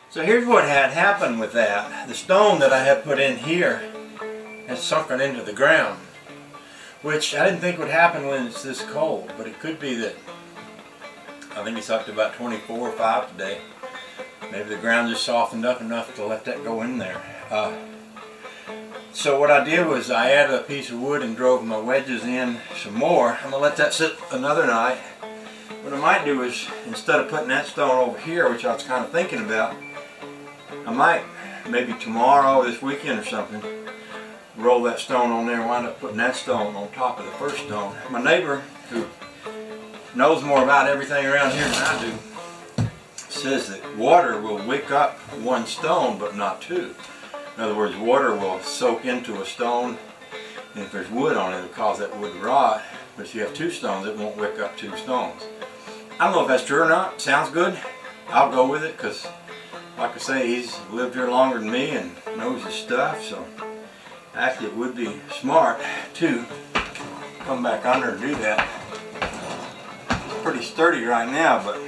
So here's what had happened with that. The stone that I had put in here has sunken into the ground, which I didn't think would happen when it's this cold, but it could be that, I think it's up to about 24 or 5 today. Maybe the ground just softened up enough to let that go in there. So what I did was I added a piece of wood and drove my wedges in some more. I'm going to let that sit another night. What I might do is, instead of putting that stone over here, which I was kind of thinking about, I might, maybe tomorrow, this weekend or something, roll that stone on there and wind up putting that stone on top of the first stone. My neighbor, who knows more about everything around here than I do, says that water will wick up one stone but not two. In other words, water will soak into a stone, and if there's wood on it, it'll cause that wood to rot. But if you have two stones, it won't wick up two stones. I don't know if that's true or not. Sounds good. I'll go with it because, like I say, he's lived here longer than me and knows his stuff. So actually, it would be smart to come back under and do that. It's pretty sturdy right now, but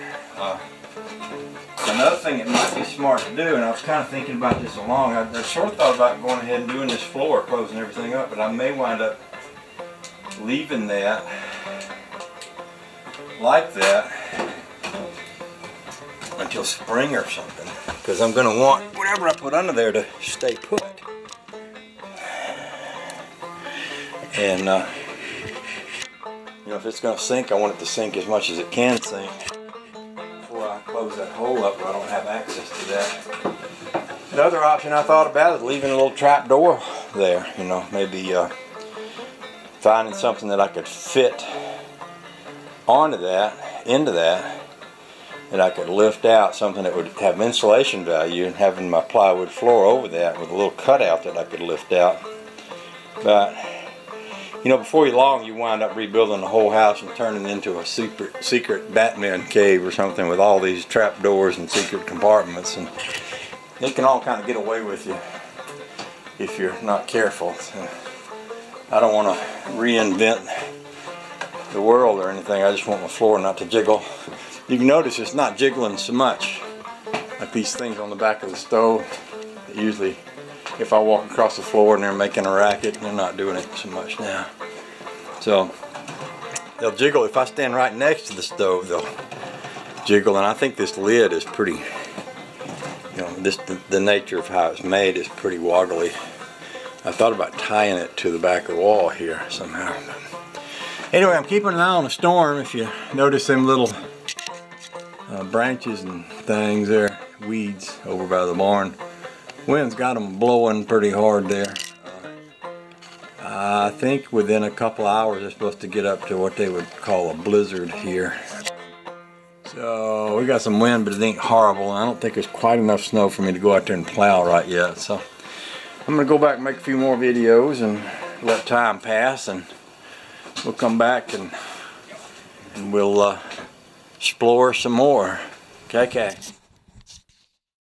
another thing it might be smart to do, and I was kind of thinking about this along, I sort of thought about going ahead and doing this floor, closing everything up, but I may wind up leaving that like that until spring or something, because I'm going to want whatever I put under there to stay put. And you know, if it's going to sink, I want it to sink as much as it can sink before I close that hole up where I don't have access to that. The other option I thought about is leaving a little trap door there, you know, maybe finding something that I could fit onto that, into that I could lift out, something that would have insulation value, and having my plywood floor over that with a little cutout that I could lift out. But you know, before long you wind up rebuilding the whole house and turning it into a secret Batman cave or something with all these trap doors and secret compartments, and it can all kind of get away with you if you're not careful. So I don't want to reinvent the world or anything. I just want my floor not to jiggle. You can notice it's not jiggling so much like these things on the back of the stove. Usually if I walk across the floor and they're making a racket, they're not doing it so much now. So they'll jiggle if I stand right next to the stove. They'll jiggle, and I think this lid is pretty, you know, the nature of how it's made is pretty woggly. I thought about tying it to the back of the wall here somehow. Anyway, I'm keeping an eye on the storm. If you notice them little branches and things there, weeds over by the barn, wind's got them blowing pretty hard there. I think within a couple hours they're supposed to get up to what they would call a blizzard here. So we got some wind, but it ain't horrible. I don't think there's quite enough snow for me to go out there and plow right yet. So I'm going to go back and make a few more videos and let time pass, and we'll come back and we'll explore some more. Okay.